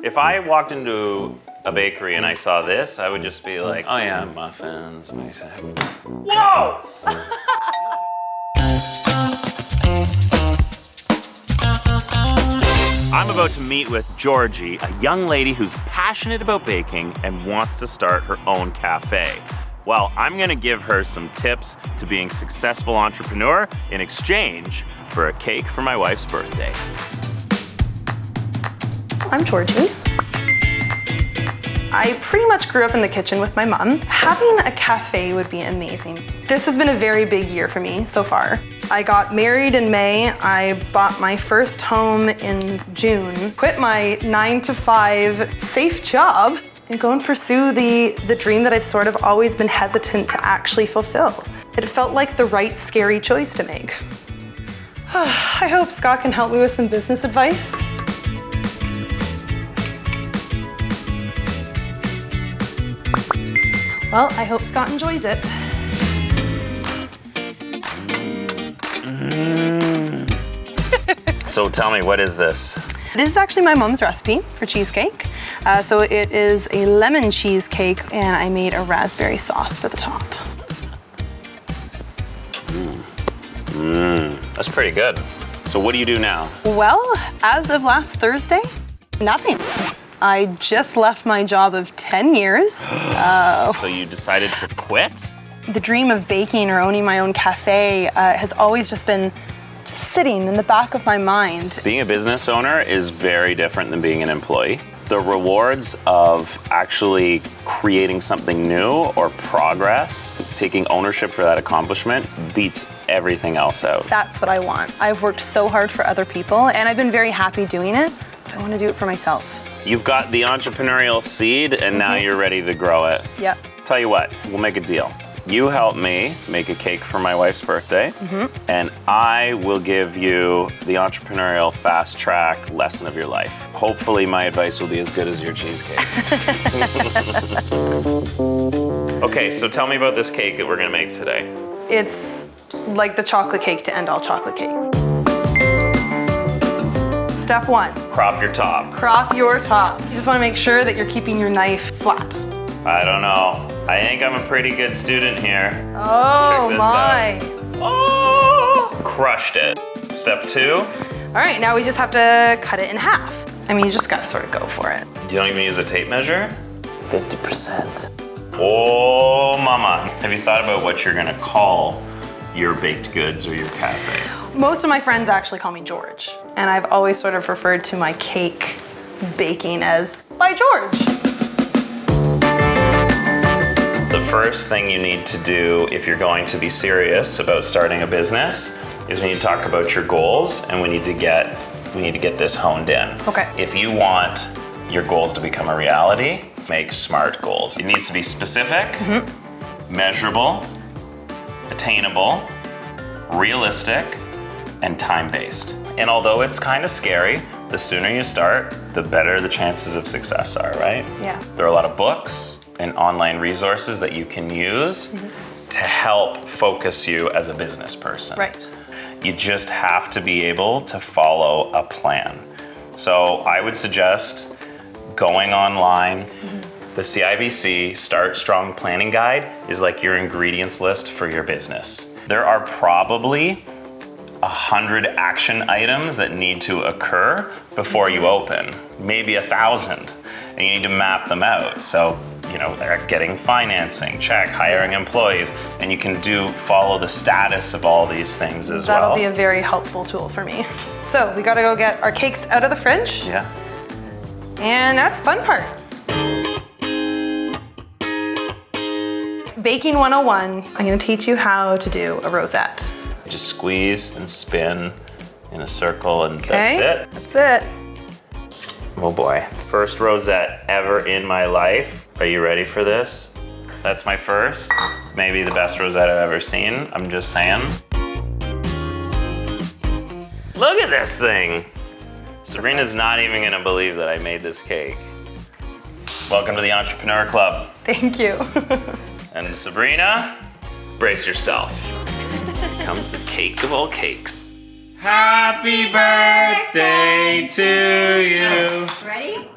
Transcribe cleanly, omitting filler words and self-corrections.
If I walked into a bakery and I saw this, I would just be like, oh yeah, muffins. Whoa! I'm about to meet with Georgie, a young lady who's passionate about baking and wants to start her own cafe. Well, I'm gonna give her some tips to being a successful entrepreneur in exchange for a cake for my wife's birthday. I'm Georgie. I pretty much grew up in the kitchen with my mom. Having a cafe would be amazing. This has been a very big year for me so far. I got married in May. I bought my first home in June. Quit my 9-to-5 safe job and go and pursue the dream that I've sort of always been hesitant to actually fulfill. It felt like the right scary choice to make. I hope Scott can help me with some business advice. Well, I hope Scott enjoys it. So tell me, what is this? This is actually my mom's recipe for cheesecake. So it is a lemon cheesecake, and I made a raspberry sauce for the top. That's pretty good. So what do you do now? Well, as of last Thursday, nothing. I just left my job of 10 years. So you decided to quit? The dream of baking or owning my own cafe has always just been sitting in the back of my mind. Being a business owner is very different than being an employee. The rewards of actually creating something new or progress, taking ownership for that accomplishment, beats everything else out. That's what I want. I've worked so hard for other people, and I've been very happy doing it. I want to do it for myself. You've got the entrepreneurial seed, and now you're ready to grow it. Yep. Tell you what, we'll make a deal. You help me make a cake for my wife's birthday, and I will give you the entrepreneurial fast track lesson of your life. Hopefully my advice will be as good as your cheesecake. Okay, so tell me about this cake that we're gonna make today. It's like the chocolate cake to end all chocolate cakes. Step 1. Crop your top. Crop your top. You just want to make sure that you're keeping your knife flat. I don't know. I think I'm a pretty good student here. Oh Check this my. out. Oh, crushed it. Step 2. All right, now we just have to cut it in half. I mean, you just gotta sort of go for it. You don't even use a tape measure? 50%. Oh, mama. Have you thought about what you're gonna call your baked goods or your cafe? Most of my friends actually call me George, and I've always sort of referred to my cake baking as by George. The first thing you need to do if you're going to be serious about starting a business is we need to talk about your goals, and we need to get this honed in. Okay. If you want your goals to become a reality, make SMART goals. It needs to be specific, measurable, attainable, realistic, and time-based. And although it's kind of scary, the sooner you start, the better the chances of success are, right? Yeah. There are a lot of books and online resources that you can use to help focus you as a business person. Right. You just have to be able to follow a plan. So I would suggest going online. The CIBC Start Strong Planning Guide is like your ingredients list for your business. There are probably 100 action items that need to occur before you open, maybe 1,000, and you need to map them out. So, you know, getting financing, check, hiring employees, and you can follow the status of all these things as well. That'll be a very helpful tool for me. So we gotta go get our cakes out of the fridge. Yeah. And that's the fun part. Baking 101, I'm gonna teach you how to do a rosette. You just squeeze and spin in a circle, and Okay, that's it. That's it. Oh boy, first rosette ever in my life. Are you ready for this? That's my first, maybe the best rosette I've ever seen. I'm just saying. Look at this thing. Sabrina's not even gonna believe that I made this cake. Welcome to the Entrepreneur Club. Thank you. And Sabrina, brace yourself. Here comes the cake of all cakes. Happy birthday to you. Ready?